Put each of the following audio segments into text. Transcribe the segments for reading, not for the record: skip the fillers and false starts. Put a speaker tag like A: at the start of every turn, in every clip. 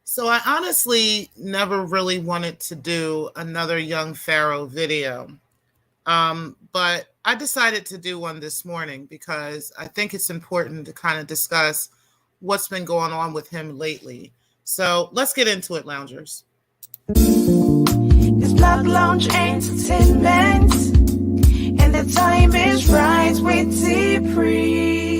A: So I honestly never really wanted to do another young Pharaoh video. But I decided to do one this morning because I think it's important to kind of discuss what's been going on with him lately. So let's get into it, loungers.
B: It's Black Lounge Entertainment, and the time is right with T-Pre.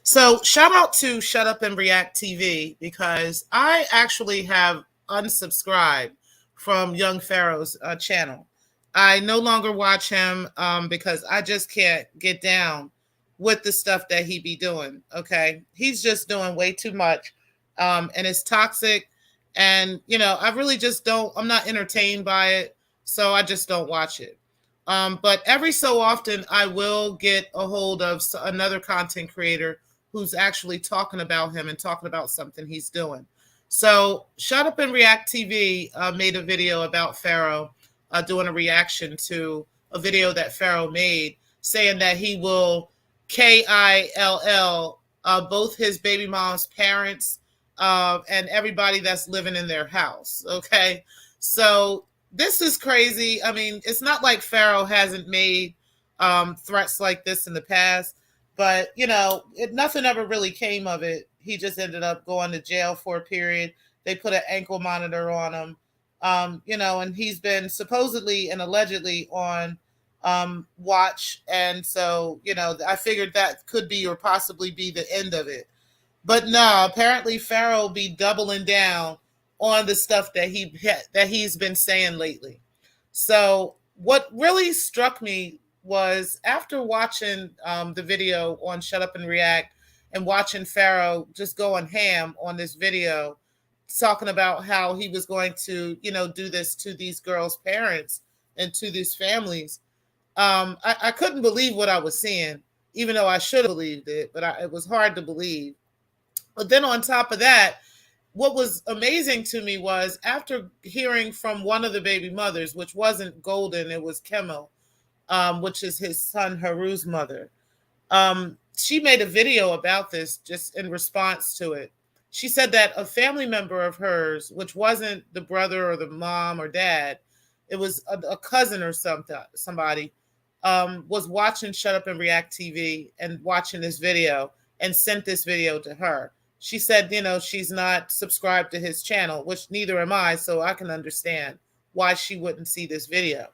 A: So shout out to Shut Up and React TV because I actually have unsubscribed from Young Pharaoh's channel. I no longer watch him because I just can't get down with the stuff that he be doing. Okay, he's just doing way too much, and it's toxic. And I really just don't. I'm not entertained by it, so I just don't watch it. But every so often, I will get a hold of another content creator who's actually talking about him and talking about something he's doing. So Shut Up and React TV made a video about Pharaoh, doing a reaction to a video that Pharaoh made saying that he will kill both his baby mom's parents and everybody that's living in their house. Okay. So this is crazy. I mean, it's not like Pharaoh hasn't made threats like this in the past, but nothing ever really came of it. He just ended up going to jail for a period. They put an ankle monitor on him, and he's been supposedly and allegedly on watch. And so, I figured that could be or possibly be the end of it. But no, apparently Pharaoh be doubling down on the stuff that he's been saying lately. So what really struck me was after watching the video on Shut Up and React and watching Pharaoh just going ham on this video, talking about how he was going to, do this to these girls' parents and to these families. I couldn't believe what I was seeing, even though I should have believed it, but it was hard to believe. But then on top of that, what was amazing to me was after hearing from one of the baby mothers, which wasn't Golden, it was Kemmel, which is his son Haru's mother. She made a video about this just in response to it. She said that a family member of hers, which wasn't the brother or the mom or dad, it was a cousin or somebody, was watching Shut Up and React TV and watching this video and sent this video to her. She said, she's not subscribed to his channel, which neither am I, so I can understand why she wouldn't see this video.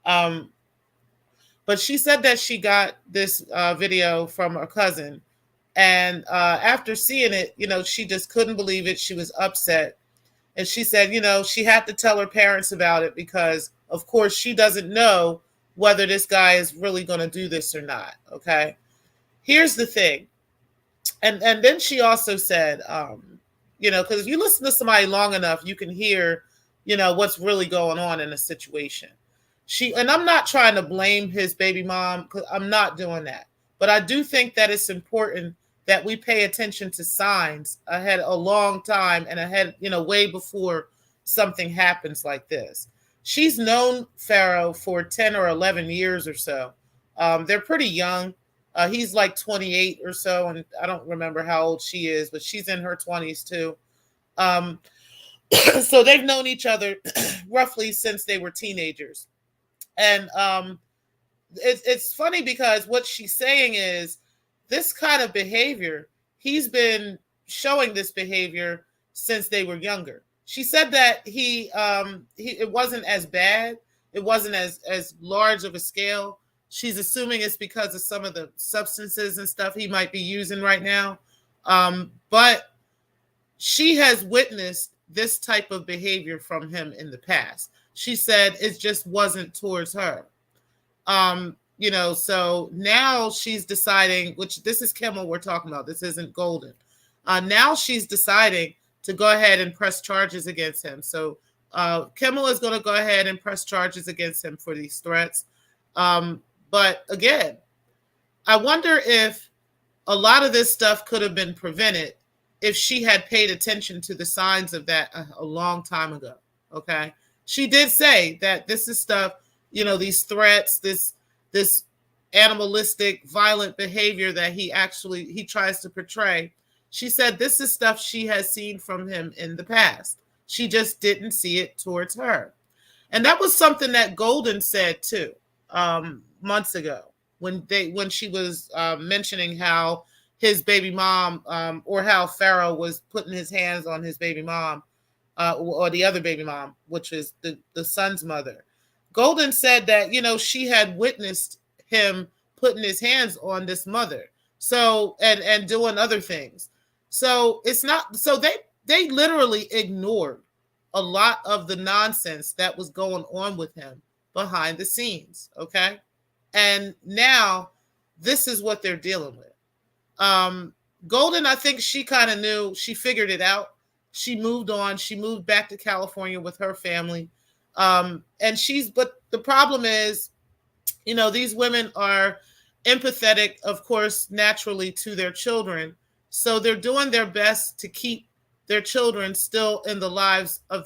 A: But she said that she got this video from her cousin. And after seeing it, she just couldn't believe it. She was upset. And she said, she had to tell her parents about it because, of course, she doesn't know whether this guy is really going to do this or not. Okay. Here's the thing. And then she also said, because if you listen to somebody long enough, you can hear, what's really going on in a situation. And I'm not trying to blame his baby mom, because I'm not doing that. But I do think that it's important that we pay attention to signs ahead a long time and ahead, way before something happens like this. She's known Pharaoh for 10 or 11 years or so. They're pretty young. He's like 28 or so, and I don't remember how old she is, but she's in her 20s too. So they've known each other roughly since they were teenagers. And it's funny because what she's saying is this kind of behavior, he's been showing this behavior since they were younger. She said that it wasn't as bad. It wasn't as large of a scale. She's assuming it's because of some of the substances and stuff he might be using right now. But she has witnessed this type of behavior from him in the past. She said it just wasn't towards her. So now she's deciding, which this is Kimmel we're talking about. This isn't Golden. Now she's deciding to go ahead and press charges against him. So Kimmel is going to go ahead and press charges against him for these threats. But again, I wonder if a lot of this stuff could have been prevented if she had paid attention to the signs of that a long time ago. Okay. She did say that this is stuff, these threats, this animalistic, violent behavior that he tries to portray. She said this is stuff she has seen from him in the past. She just didn't see it towards her. And that was something that Golden said too, months ago when she was mentioning how his baby mom, or how Pharaoh was putting his hands on his baby mom, or the other baby mom, which is the son's mother. Golden said that, she had witnessed him putting his hands on this mother. So, and doing other things. So it's not, so they literally ignored a lot of the nonsense that was going on with him behind the scenes. Okay. And now this is what they're dealing with. Um, Golden, I think she kind of knew, she figured it out. She moved on. She moved back to California with her family. But the problem is, these women are empathetic, of course, naturally to their children. So they're doing their best to keep their children still in the life of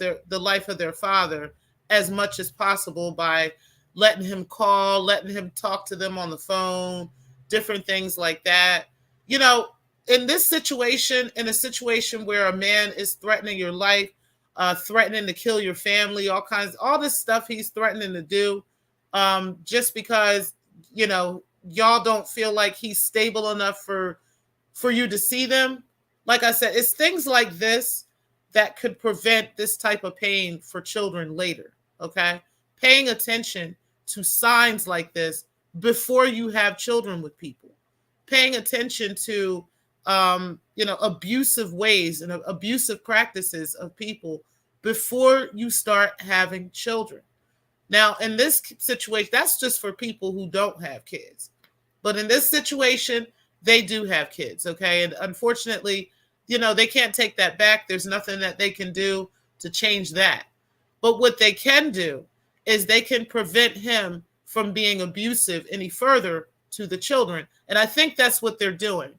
A: their father as much as possible by letting him call, letting him talk to them on the phone, different things like that. You know, in this situation, in a situation where a man is threatening your life, threatening to kill your family, all this stuff he's threatening to do, just because, y'all don't feel like he's stable enough for you to see them. Like I said, it's things like this that could prevent this type of pain for children later. Okay. Paying attention to signs like this before you have children with people, paying attention to, abusive ways and abusive practices of people before you start having children. Now, in this situation, that's just for people who don't have kids. But in this situation, they do have kids, okay? And unfortunately, they can't take that back. There's nothing that they can do to change that. But what they can do is they can prevent him from being abusive any further to the children. And I think that's what they're doing.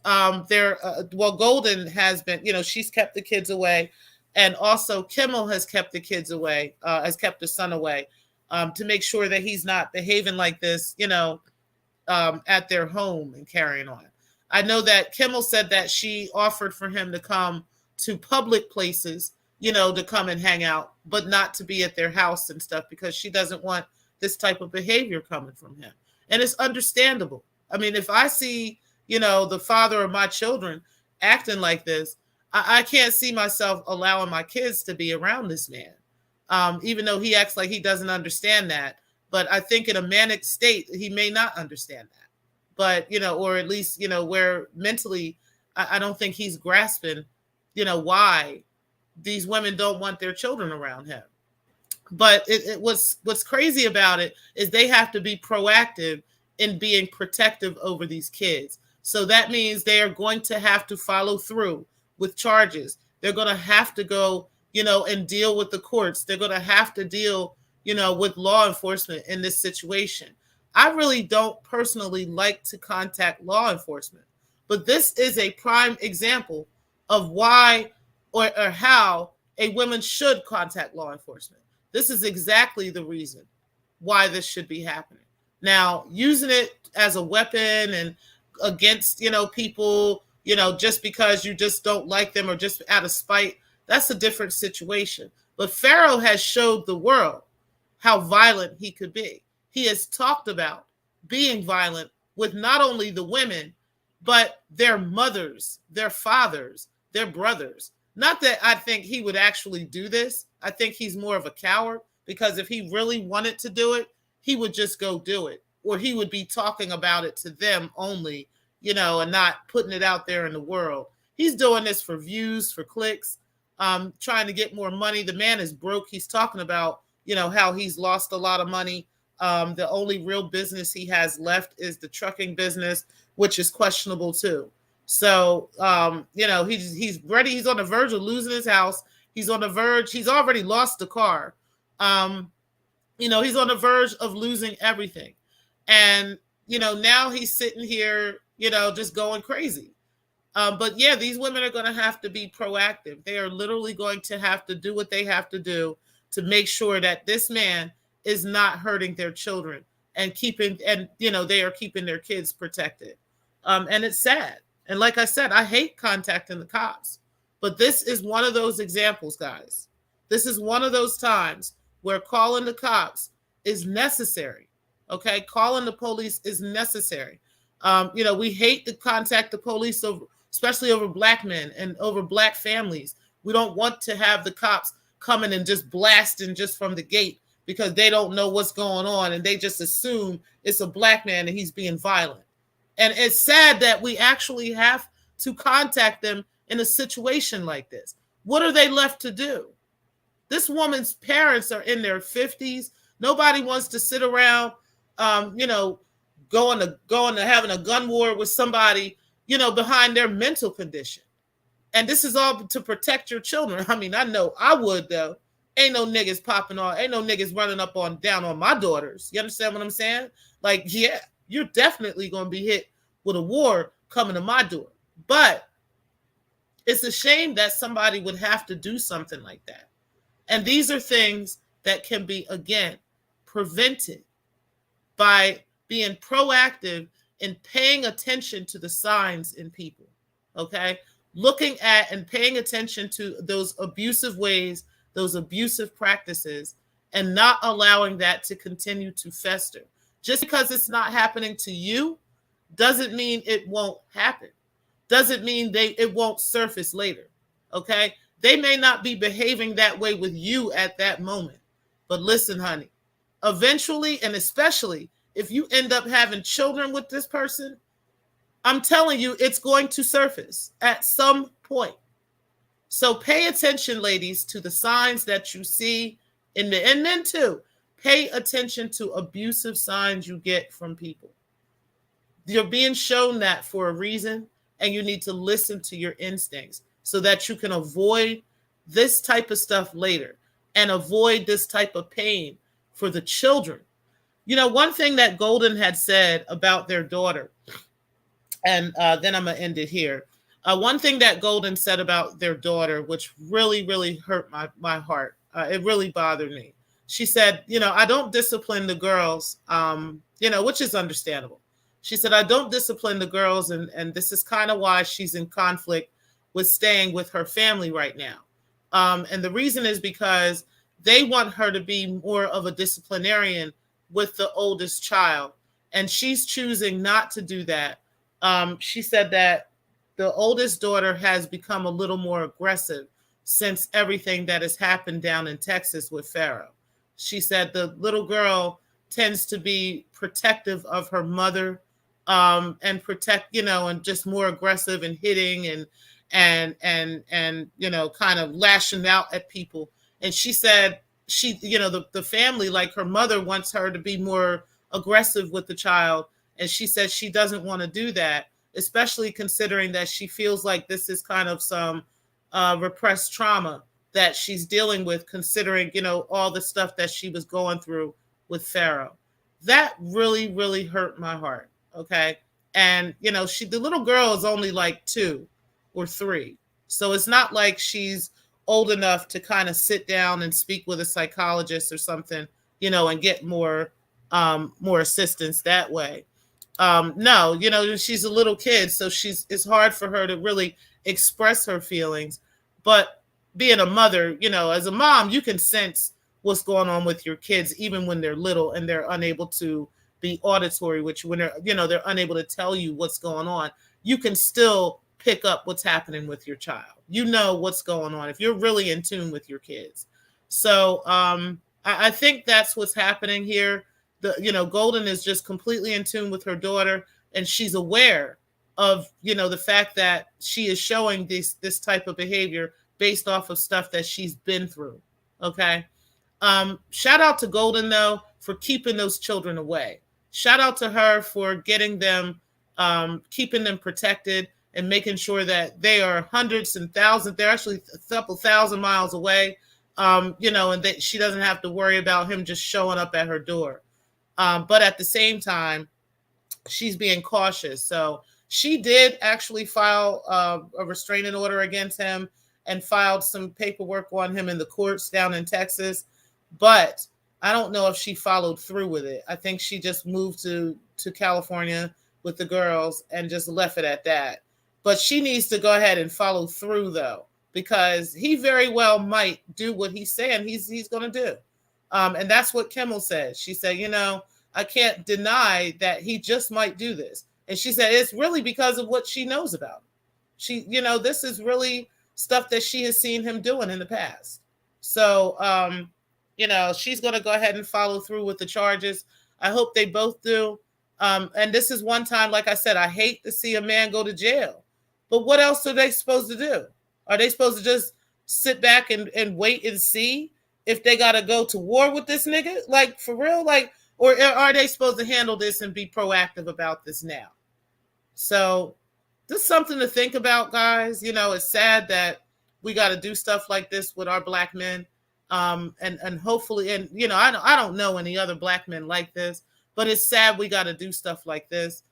A: Golden has been, she's kept the kids away. And also Kimmel has kept the kids away, has kept the son away, to make sure that he's not behaving like this, at their home and carrying on. I know that Kimmel said that she offered for him to come to public places, to come and hang out, but not to be at their house and stuff, because she doesn't want this type of behavior coming from him. And it's understandable. I mean, if I see, the father of my children acting like this, I can't see myself allowing my kids to be around this man, even though he acts like he doesn't understand that. But I think in a manic state, he may not understand that. But, or at least, where mentally, I don't think he's grasping, why these women don't want their children around him. But what's crazy about it is they have to be proactive in being protective over these kids. So that means they are going to have to follow through with charges. They're going to have to go, and deal with the courts. They're going to have to deal, with law enforcement in this situation. I really don't personally like to contact law enforcement, but this is a prime example of why or how a woman should contact law enforcement. This is exactly the reason why this should be happening. Now, using it as a weapon and against, people, just because you just don't like them or just out of spite, that's a different situation. But Pharaoh has showed the world how violent he could be. He has talked about being violent with not only the women, but their mothers, their fathers, their brothers. Not that I think he would actually do this. I think he's more of a coward, because if he really wanted to do it, he would just go do it, or he would be talking about it to them only, and not putting it out there in the world. He's doing this for views, for clicks, trying to get more money. The man is broke. He's talking about, how he's lost a lot of money. The only real business he has left is the trucking business, which is questionable too. So, he's ready. He's on the verge of losing his house. He's on the verge. He's already lost the car. He's on the verge of losing everything. And, now he's sitting here, just going crazy. But yeah, these women are going to have to be proactive. They are literally going to have to do what they have to do to make sure that this man is not hurting their children and they are keeping their kids protected. And it's sad. And like I said, I hate contacting the cops. But this is one of those examples, guys. This is one of those times where calling the cops is necessary. Okay, calling the police is necessary. We hate to contact the police over, especially over black men and over black families. We don't want to have the cops coming and just blasting just from the gate because they don't know what's going on and they just assume it's a black man and he's being violent. And it's sad that we actually have to contact them in a situation like this. What are they left to do? This woman's parents are in their 50s. Nobody wants to sit around, going to having a gun war with somebody, behind their mental condition. And this is all to protect your children. I mean, I know I would, though. Ain't no niggas popping on, ain't no niggas running up on down on my daughters. You understand what I'm saying? Like, yeah, you're definitely going to be hit with a war coming to my door. But it's a shame that somebody would have to do something like that. And these are things that can be, again, prevented by being proactive in paying attention to the signs in people, okay? Looking at and paying attention to those abusive ways, those abusive practices, and not allowing that to continue to fester. Just because it's not happening to you doesn't mean it won't happen. Doesn't mean it won't surface later, okay? They may not be behaving that way with you at that moment. But listen, honey, eventually, and especially if you end up having children with this person, I'm telling you, it's going to surface at some point. So pay attention, ladies, to the signs that you see and men too. Pay attention to abusive signs you get from people. You're being shown that for a reason, and you need to listen to your instincts so that you can avoid this type of stuff later and avoid this type of pain for the children. One thing that Golden had said about their daughter, and then I'm going to end it here. One thing that Golden said about their daughter, which really, really hurt my heart. It really bothered me. She said, I don't discipline the girls, which is understandable. She said, I don't discipline the girls, and this is kind of why she's in conflict with staying with her family right now. And the reason is because they want her to be more of a disciplinarian with the oldest child, and she's choosing not to do that. She said that the oldest daughter has become a little more aggressive since everything that has happened down in Texas with Pharaoh. She said the little girl tends to be protective of her mother, and protect, and just more aggressive and hitting and kind of lashing out at people. And she said she, the family, like her mother, wants her to be more aggressive with the child. And she said she doesn't want to do that, especially considering that she feels like this is kind of some repressed trauma that she's dealing with, considering, all the stuff that she was going through with Pharaoh. That really, really hurt my heart. Okay. And, the little girl is only like 2 or 3. So it's not like she's old enough to kind of sit down and speak with a psychologist or something, and get more assistance that way. No, she's a little kid, so it's hard for her to really express her feelings. But being a mother, as a mom, you can sense what's going on with your kids, even when they're little and they're unable to be auditory, which when they're unable to tell you what's going on, you can still pick up what's happening with your child. What's going on if you're really in tune with your kids. So I think that's what's happening here. Golden is just completely in tune with her daughter, and she's aware of, the fact that she is showing this type of behavior based off of stuff that she's been through. Okay. Shout out to Golden, though, for keeping those children away. Shout out to her for getting them, keeping them protected and making sure that they are hundreds and thousands. They're actually a couple thousand miles away, and that she doesn't have to worry about him just showing up at her door. But at the same time, she's being cautious. So she did actually file a restraining order against him and filed some paperwork on him in the courts down in Texas. But I don't know if she followed through with it. I think she just moved to California with the girls and just left it at that. But she needs to go ahead and follow through though, because he very well might do what he's saying he's going to do. And that's what Kimmel said. She said, I can't deny that he just might do this. And she said it's really because of what she knows about him. This is really stuff that she has seen him doing in the past. So, she's going to go ahead and follow through with the charges. I hope they both do. And this is one time, like I said, I hate to see a man go to jail. But what else are they supposed to do? Are they supposed to just sit back and wait and see if they got to go to war with this nigga? Like, for real? Like, or are they supposed to handle this and be proactive about this now? So, just something to think about, guys. It's sad that we got to do stuff like this with our black men. And hopefully, and I don't know any other black men like this, but it's sad we got to do stuff like this.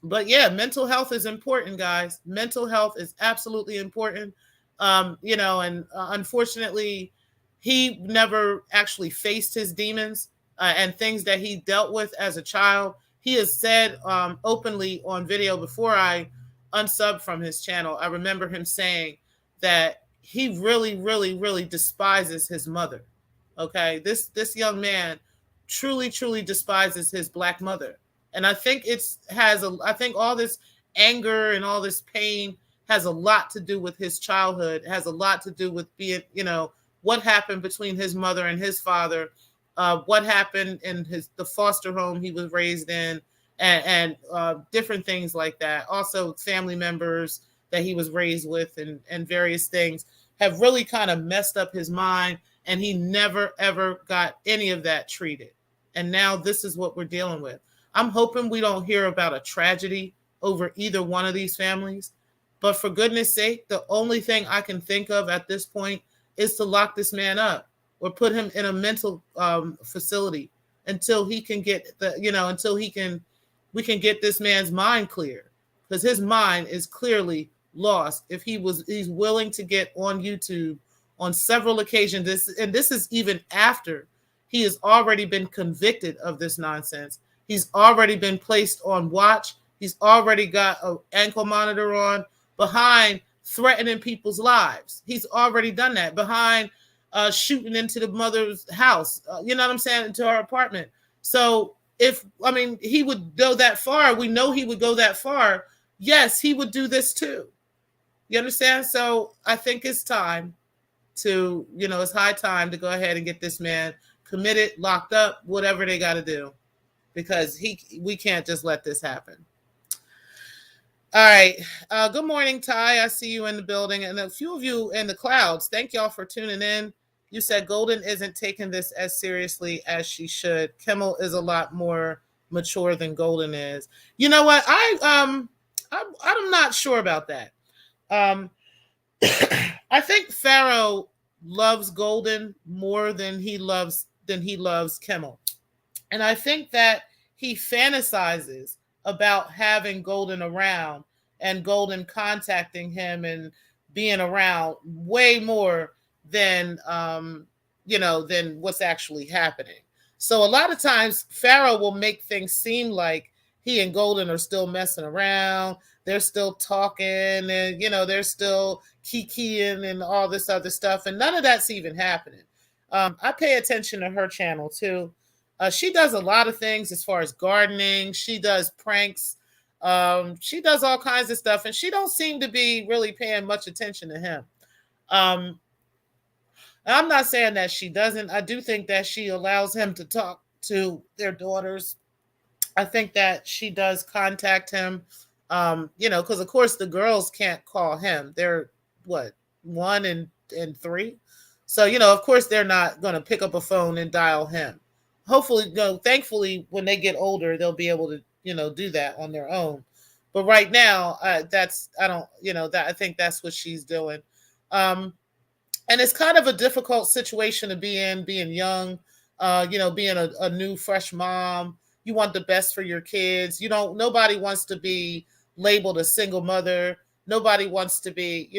A: But yeah, mental health is important, guys. Mental health is absolutely important. And unfortunately, he never actually faced his demons and things that he dealt with as a child. He has said openly on video before I unsubbed from his channel, I remember him saying that he really, really, really despises his mother. Okay, this young man truly, truly despises his black mother. And I think I think all this anger and all this pain has a lot to do with his childhood, has a lot to do with being, what happened between his mother and his father, what happened in the foster home he was raised in, and different things like that. Also, family members that he was raised with and various things have really kind of messed up his mind, and he never, ever got any of that treated. And now this is what we're dealing with. I'm hoping we don't hear about a tragedy over either one of these families. But for goodness sake, the only thing I can think of at this point is to lock this man up or put him in a mental facility until he can get we can get this man's mind clear, because his mind is clearly lost. If he's willing to get on YouTube on several occasions, this is even after he has already been convicted of this nonsense. He's already been placed on watch. He's already got an ankle monitor on, behind threatening people's lives. He's already done that, behind shooting into the mother's house, you know what I'm saying, into her apartment. So he would go that far. We know he would go that far. Yes, he would do this too. You understand? So I think it's time to, it's high time to go ahead and get this man committed, locked up, whatever they got to do, because we can't just let this happen. All right. Good morning, Ty. I see you in the building, and a few of you in the clouds. Thank y'all for tuning in. You said Golden isn't taking this as seriously as she should. Kimmel is a lot more mature than Golden is. You know what? I'm not sure about that. I think Pharaoh loves Golden more than he loves Kimmel, and I think that he fantasizes about having Golden around and Golden contacting him and being around way more than than what's actually happening. So a lot of times Pharaoh will make things seem like he and Golden are still messing around. They're still talking, and they're still kikiing and all this other stuff, and none of that's even happening. I pay attention to her channel too. She does a lot of things as far as gardening. She does pranks. She does all kinds of stuff, and she don't seem to be really paying much attention to him. I'm not saying that she doesn't. I do think that she allows him to talk to their daughters. I think that she does contact him, because of course the girls can't call him. They're 1 and 3. So, of course they're not going to pick up a phone and dial him. Hopefully, thankfully, when they get older, they'll be able to, do that on their own. But right now, I think that's what she's doing. And it's kind of a difficult situation to be in, being young, being a new, fresh mom. You want the best for your kids. Nobody wants to be labeled a single mother. Nobody wants to be,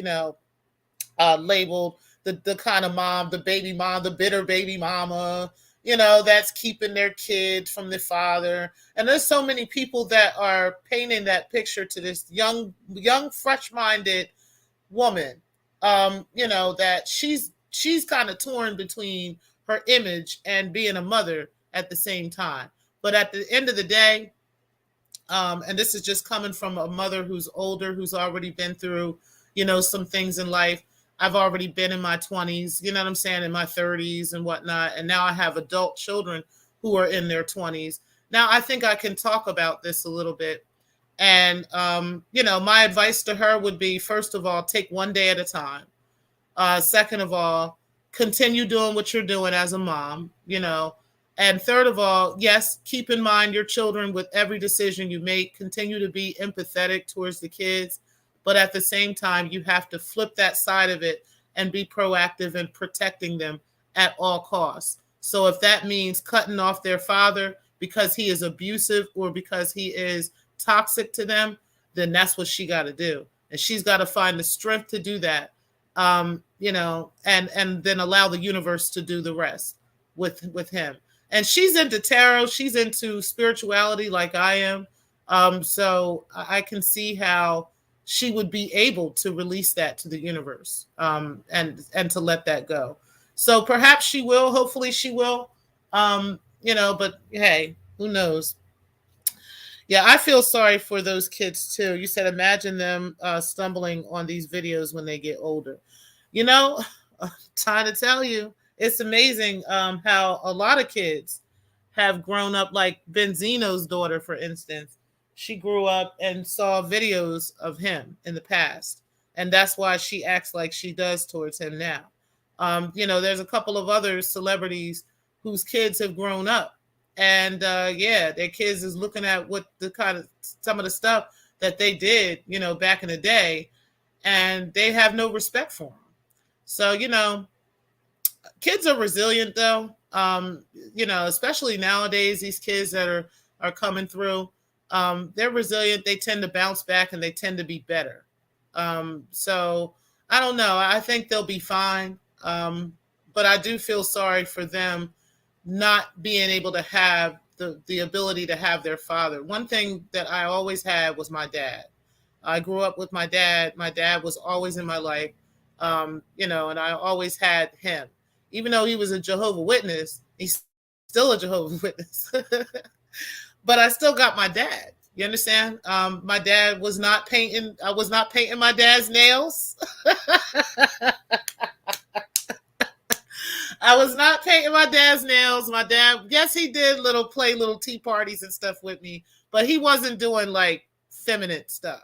A: labeled the kind of mom, the baby mom, the bitter baby mama. that's keeping their kid from the father. And there's so many people that are painting that picture to this young, fresh-minded woman. That she's kind of torn between her image and being a mother at the same time. But at the end of the day, and this is just coming from a mother who's older, who's already been through, some things in life. I've already been in my 20s, you know what I'm saying, in my 30s and whatnot. And now I have adult children who are in their 20s. Now I think I can talk about this a little bit. And, my advice to her would be, first of all, take one day at a time. Second of all, continue doing what you're doing as a mom. And third of all, yes, keep in mind your children with every decision you make. Continue to be empathetic towards the kids. But at the same time, you have to flip that side of it and be proactive in protecting them at all costs. So if that means cutting off their father because he is abusive or because he is toxic to them, then that's what she got to do. And she's got to find the strength to do that. And then allow the universe to do the rest with him. And she's into tarot. She's into spirituality like I am. So I can see how she would be able to release that to the universe, and to let that go. So perhaps she will. Hopefully she will. But hey, who knows? Yeah, I feel sorry for those kids too. You said imagine them stumbling on these videos when they get older. You know, Time to tell you, it's amazing how a lot of kids have grown up. Like Benzino's daughter, for instance, she grew up and saw videos of him in the past, and that's why she acts like she does towards him now. There's a couple of other celebrities whose kids have grown up, and yeah, their kids is looking at what the kind of some of the stuff that they did, back in the day, and they have no respect for them. So, kids are resilient though. Especially nowadays, these kids that are coming through, they're resilient. They tend to bounce back and they tend to be better. So I don't know. I think they'll be fine. But I do feel sorry for them not being able to have the ability to have their father. One thing that I always had was my dad. I grew up with my dad. My dad was always in my life. And I always had him. Even though he was a Jehovah's Witness, he's still a Jehovah's Witness. But I still got my dad. You understand? My dad was not painting. I was not painting my dad's nails. I was not painting my dad's nails. My dad, yes, he did play little tea parties and stuff with me, but he wasn't doing like feminine stuff.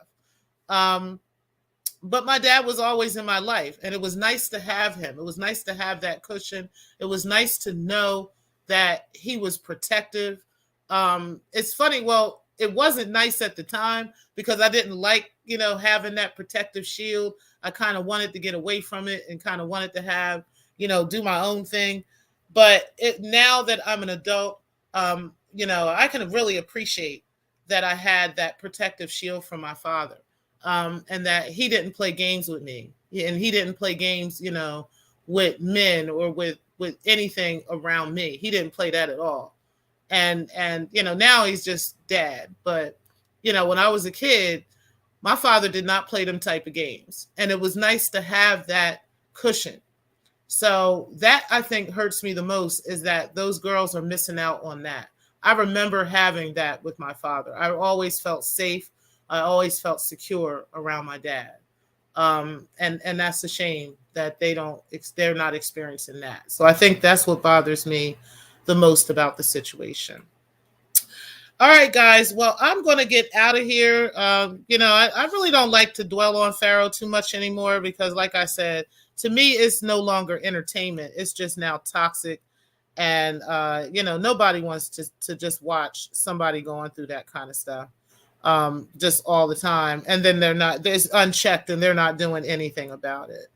A: But my dad was always in my life, and it was nice to have him. It was nice to have that cushion. It was nice to know that he was protective. It's funny. Well, it wasn't nice at the time because I didn't like, having that protective shield. I kind of wanted to get away from it and kind of wanted to have, do my own thing. But now that I'm an adult, I can really appreciate that I had that protective shield from my father. And that he didn't play games with me, and he didn't play games, with men or with anything around me. He didn't play that at all. And now he's just dad. But, when I was a kid, my father did not play them type of games. And it was nice to have that cushion. So that, I think, hurts me the most, is that those girls are missing out on that. I remember having that with my father. I always felt safe. I always felt secure around my dad. And that's a shame that they're not experiencing that. So I think that's what bothers me the most about the situation. All right, guys. Well, I'm going to get out of here. I really don't like to dwell on Pharaoh too much anymore because, like I said, to me, it's no longer entertainment. It's just now toxic. And, nobody wants to just watch somebody going through that kind of stuff. Just all the time. And then it's unchecked and they're not doing anything about it.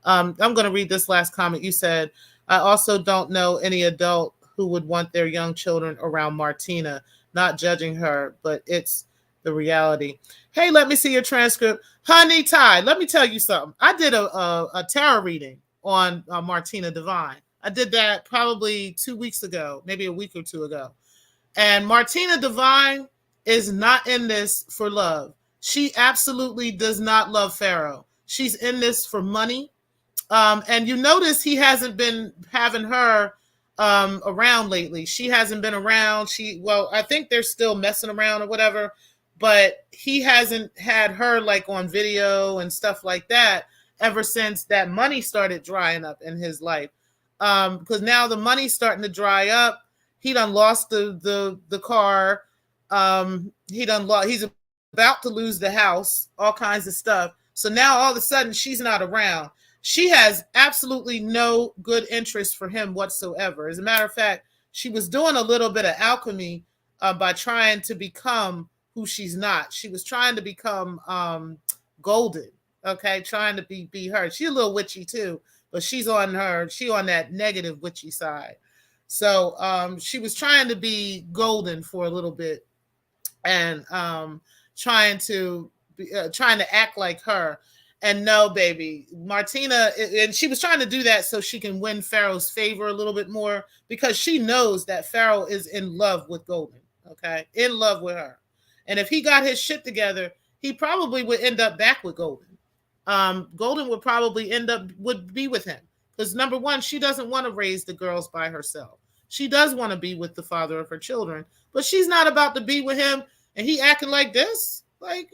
A: I'm going to read this last comment. You said, I also don't know any adult who would want their young children around Martina, not judging her, but it's the reality. Hey, let me see your transcript. Honey Ty, let me tell you something. I did a tarot reading on Martina Divine. I did that probably 2 weeks ago, maybe a week or two ago. And Martina Divine is not in this for love. She absolutely does not love Pharaoh. She's in this for money. And you notice he hasn't been having her around lately. She hasn't been around. Well, I think they're still messing around or whatever, but he hasn't had her like on video and stuff like that ever since that money started drying up in his life. Because now the money's starting to dry up. He done lost the car. He's about to lose the house, all kinds of stuff. So now all of a sudden she's not around. She has absolutely no good interest for him whatsoever. As a matter of fact, she was doing a little bit of alchemy by trying to become who she's not. She was trying to become golden, okay, trying to be her. She's a little witchy too, but she on that negative witchy side. So she was trying to be golden for a little bit and trying to act like her. And no, baby, Martina, and she was trying to do that so she can win Pharaoh's favor a little bit more because she knows that Pharaoh is in love with Golden, okay, in love with her. And if he got his shit together, he probably would end up back with Golden. Golden would probably would be with him because number one, she doesn't want to raise the girls by herself. She does want to be with the father of her children, but she's not about to be with him. And he acting like this, like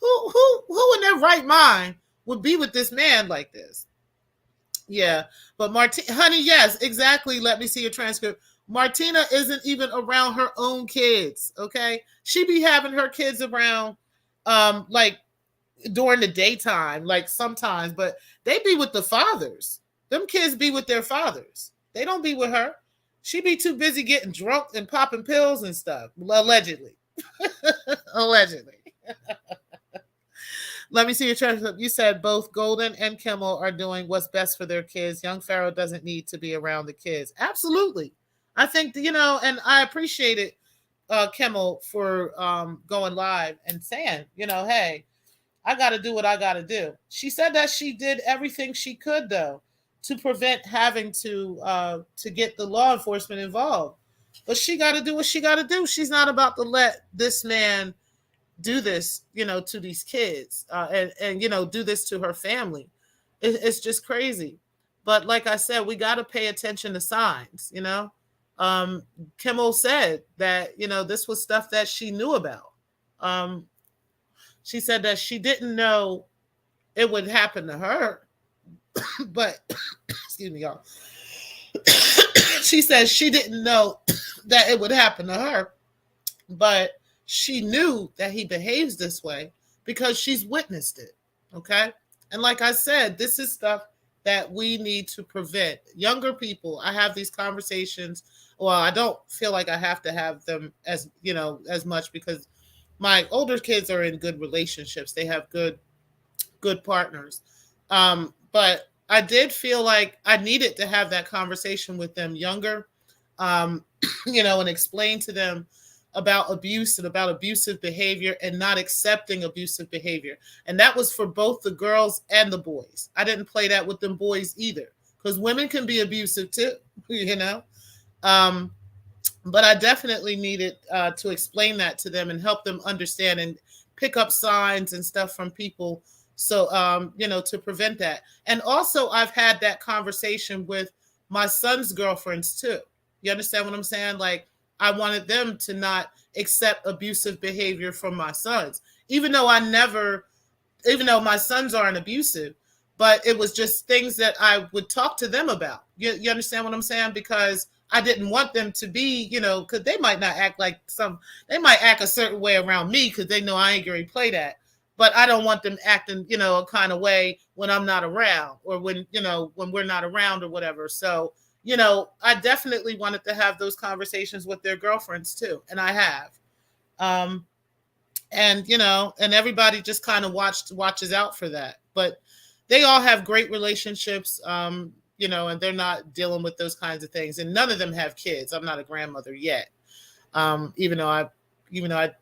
A: who in their right mind would be with this man like this? Yeah, but honey, yes, exactly. Let me see your transcript. Martina isn't even around her own kids. Okay, she be having her kids around, like during the daytime, like sometimes, but they be with the fathers. Them kids be with their fathers. They don't be with her. She be too busy getting drunk and popping pills and stuff. Allegedly. Allegedly. Let me see your transcript. You said both Golden and Kimmel are doing what's best for their kids. Young Pharaoh doesn't need to be around the kids. Absolutely. I think, and I appreciate it, Kimmel, for going live and saying, hey, I got to do what I got to do. She said that she did everything she could, though, to prevent having to get the law enforcement involved. But she got to do what she got to do. She's not about to let this man do this, to these kids and do this to her family. It's just crazy. But like I said, we got to pay attention to signs, Kimmel said that, this was stuff that she knew about. She said that she didn't know it would happen to her, but excuse me, y'all. She says she didn't know that it would happen to her, but she knew that he behaves this way because she's witnessed it. Okay. And like I said, this is stuff that we need to prevent. Younger people, I have these conversations. Well, I don't feel like I have to have them as much because my older kids are in good relationships. They have good partners. But I did feel like I needed to have that conversation with them younger, and explain to them about abuse and about abusive behavior and not accepting abusive behavior. And that was for both the girls and the boys. I didn't play that with them boys either because women can be abusive too, But I definitely needed to explain that to them and help them understand and pick up signs and stuff from people. So, to prevent that. And also I've had that conversation with my son's girlfriends too. You understand what I'm saying? Like I wanted them to not accept abusive behavior from my sons, even though my sons aren't abusive, but it was just things that I would talk to them about. You understand what I'm saying? Because I didn't want them to be, because they might not act like they might act a certain way around me because they know I ain't going to play that. But I don't want them acting, a kind of way when I'm not around or when we're not around or whatever. So, I definitely wanted to have those conversations with their girlfriends too. And I have. And everybody just kind of watches out for that. But they all have great relationships, and they're not dealing with those kinds of things. And none of them have kids. I'm not a grandmother yet. Even though I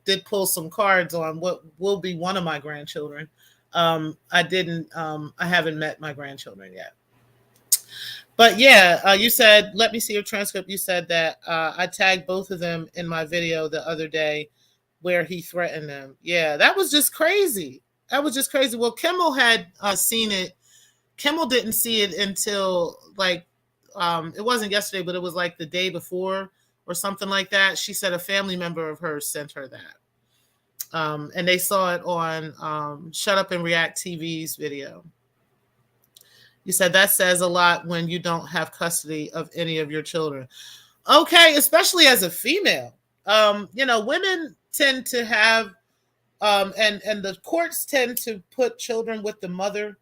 A: did pull some cards on what will be one of my grandchildren. I haven't met my grandchildren yet. But yeah, you said, let me see your transcript. You said that I tagged both of them in my video the other day where he threatened them. Yeah, that was just crazy. That was just crazy. Well, Kimmel had seen it. Kimmel didn't see it until like, it wasn't yesterday, but it was like the day before or something like that. She said a family member of hers sent her that. And they saw it on Shut Up and React TV's video. You said that says a lot when you don't have custody of any of your children. Okay, especially as a female. Women tend to have, and the courts tend to put children with the mother,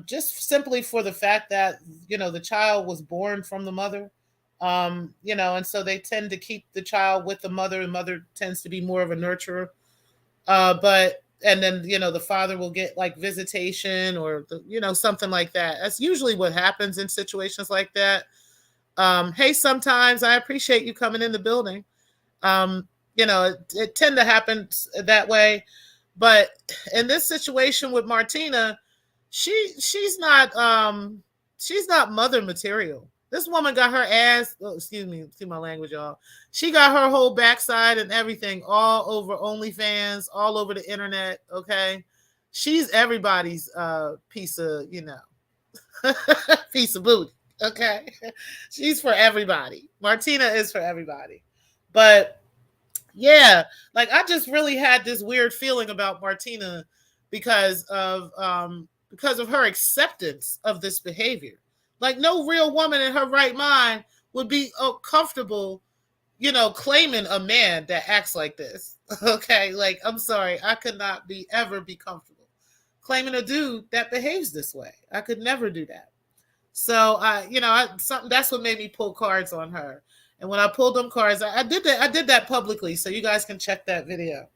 A: just simply for the fact that the child was born from the mother. And so they tend to keep the child with the mother. The mother tends to be more of a nurturer. But and then the father will get like visitation or something like that. That's usually what happens in situations like that. Hey, sometimes I appreciate you coming in the building. It tend to happen that way. But in this situation with Martina, she's not mother material. This woman got her ass, excuse my language, y'all. She got her whole backside and everything all over OnlyFans, all over the internet, okay? She's everybody's piece of, piece of booty, okay? She's for everybody. Martina is for everybody. But yeah, like I just really had this weird feeling about Martina because of her acceptance of this behavior. Like no real woman in her right mind would be comfortable, claiming a man that acts like this. Okay, like I'm sorry, I could not ever be comfortable claiming a dude that behaves this way. I could never do that. So that's what made me pull cards on her. And when I pulled them cards, I did that publicly, so you guys can check that video.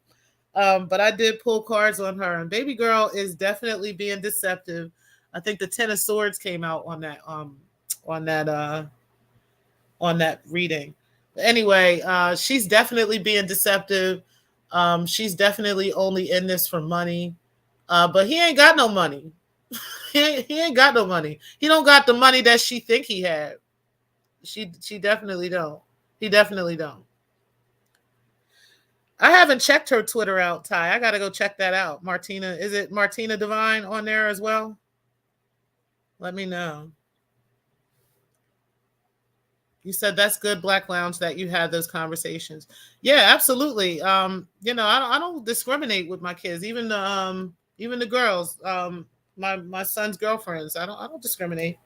A: But I did pull cards on her, and baby girl is definitely being deceptive. I think the Ten of Swords came out on that reading. But anyway, she's definitely being deceptive. She's definitely only in this for money. But he ain't got no money. he ain't got no money. He don't got the money that she think he had. She definitely don't. He definitely don't. I haven't checked her Twitter out, Ty. I gotta go check that out. Martina, is it Martina Divine on there as well? Let me know. You said that's good, Black Lounge, that you had those conversations. Yeah, absolutely. I don't discriminate with my kids, even the girls. My son's girlfriends. I don't discriminate.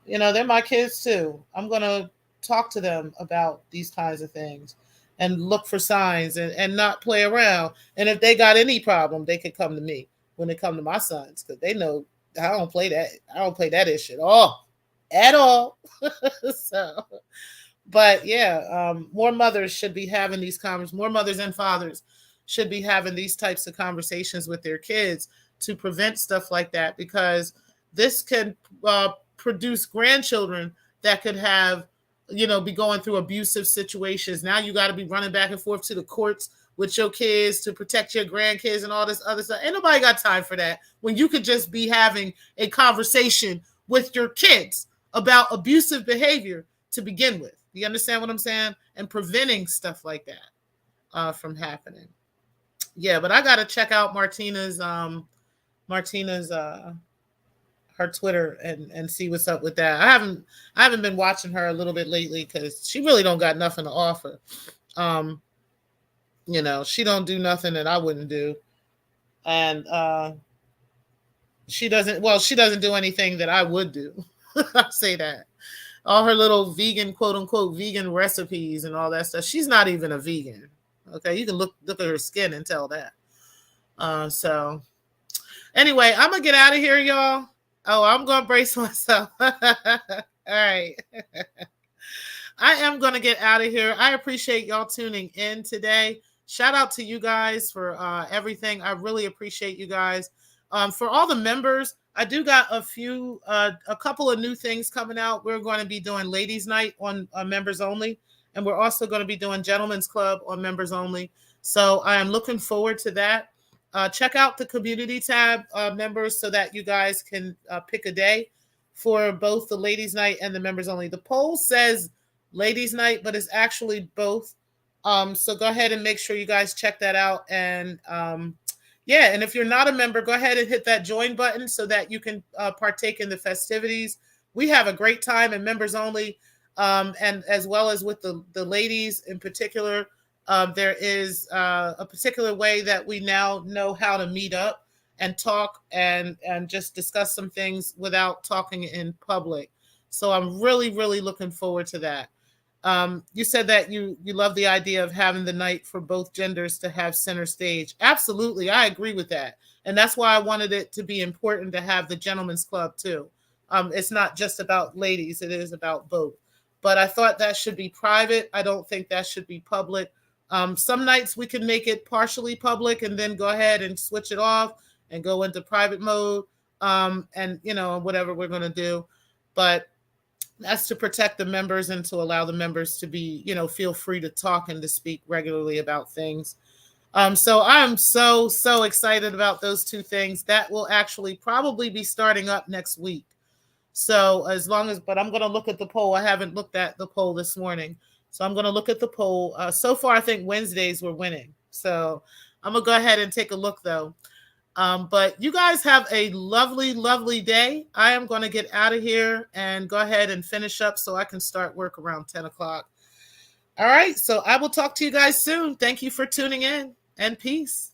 A: They're my kids too. I'm gonna talk to them about these kinds of things and look for signs and not play around. And if they got any problem, they could come to me when they come to my sons, because they know I don't play that. I don't play that ish at all. So, but yeah, more mothers should be having these conversations. More mothers and fathers should be having these types of conversations with their kids to prevent stuff like that, because this can produce grandchildren that could have, be going through abusive situations. Now you got to be running back and forth to the courts with your kids to protect your grandkids and all this other stuff. Ain't nobody got time for that when you could just be having a conversation with your kids about abusive behavior to begin with. You understand what I'm saying? And preventing stuff like that from happening. Yeah, but I got to check out Martina's her Twitter and see what's up with that. I haven't been watching her a little bit lately because she really don't got nothing to offer. She don't do nothing that I wouldn't do. And she doesn't do anything that I would do. I'll say that. All her little vegan, quote unquote, vegan recipes and all that stuff. She's not even a vegan. Okay, you can look at her skin and tell that. So anyway, I'm gonna get out of here, y'all. Oh, I'm gonna brace myself. All right. I am gonna get out of here. I appreciate y'all tuning in today. Shout out to you guys for everything. I really appreciate you guys. For all the members, I do got a couple of new things coming out. We're going to be doing Ladies Night on members only, and we're also going to be doing Gentlemen's Club on members only. So I am looking forward to that. Check out the community tab, members, so that you guys can pick a day for both the ladies' night and the members only. The poll says ladies' night, but it's actually both. So go ahead and make sure you guys check that out. And yeah, and if you're not a member, go ahead and hit that join button so that you can partake in the festivities. We have a great time in members only, and as well as with the ladies in particular. There is a particular way that we now know how to meet up and talk and just discuss some things without talking in public. So I'm really, really looking forward to that. You said that you love the idea of having the night for both genders to have center stage. Absolutely, I agree with that, and that's why I wanted it to be important to have the gentlemen's club too. It's not just about ladies; it is about both. But I thought that should be private. I don't think that should be public. Some nights we can make it partially public and then go ahead and switch it off and go into private mode, and whatever we're going to do. But that's to protect the members and to allow the members to be, feel free to talk and to speak regularly about things. So I'm so excited about those two things. That will actually probably be starting up next week. So but I'm going to look at the poll. I haven't looked at the poll this morning. So I'm going to look at the poll. So far, I think Wednesdays were winning. So I'm going to go ahead and take a look, though. But you guys have a lovely, lovely day. I am going to get out of here and go ahead and finish up so I can start work around 10 o'clock. All right. So I will talk to you guys soon. Thank you for tuning in, and peace.